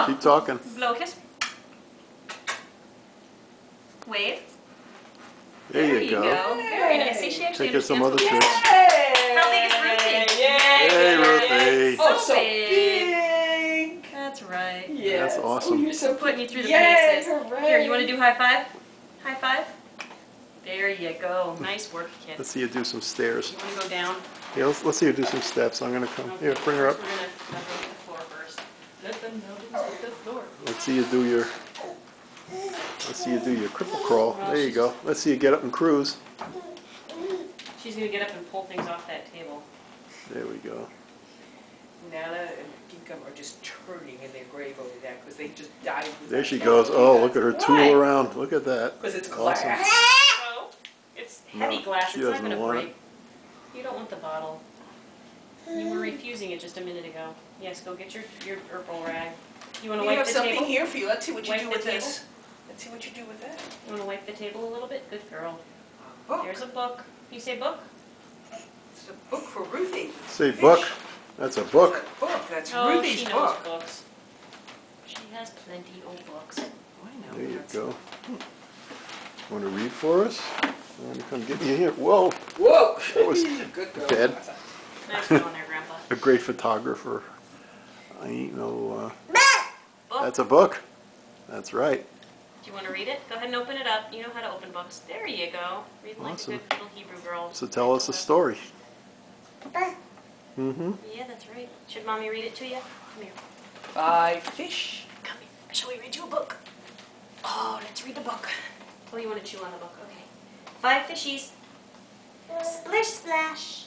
Keep talking. Blow a kiss. Wave. There you go. Very nice. See, she actually Think of some other understands. tricks. How big is Ruthie? Hey, Ruthie. So so big. big. That's right. Yes. That's awesome. Oh, you're so Putting you through the Yay, paces. hooray. Here, you want to do high five? High five? There you go. Nice work, kid. Let's see you do some stairs. You want to go down? Yeah, let's see you do some steps. I'm gonna come. Okay, Here, bring her up. first We're going to level the floor first. Let the mountains hit the floor. Let's see you do your. Let's see you do your cripple crawl. There you go. Let's see you get up and cruise. She's going to get up and pull things off that table. There we go. Nana and Gingham are just turning in their grave over that because they just died. There she goes. Oh, look at her tool Why? around. Look at that. Because it's Awesome. glass. No, it's heavy No, glass. she It's not doesn't going to want break. You don't want the bottle. You were refusing it just a minute ago. Yes, go get your purple rag. You want to We wipe have the something table? here for you. Let's see what you Wipe do the with table? this. Let's see what you do with that. You want to wipe the table a little bit? Good girl. Book. There's a book. You say book? It's a book for Ruthie. Say Fish. book. That's a book. It's a book. That's Oh, Ruthie's she knows book. books. She has plenty of books. I know. There you That's- go. Want to read for us? I'm gonna come get you here. Whoa! Whoa! That was good girl. bad. Nice going there, Grandpa. A great photographer. I ain't no. Book. That's a book. That's right. Do you want to read it? Go ahead and open it up. You know how to open books. There you go. Read like Awesome. a good little Hebrew girl. So tell us a story. Mm-hmm. Yeah, that's right. Should Mommy read it to you? Come here. 5 fish. Come here. Shall we read you a book? Oh, let's read the book. Oh, you want to chew on the book? Okay. 5 fishies. Splish splash.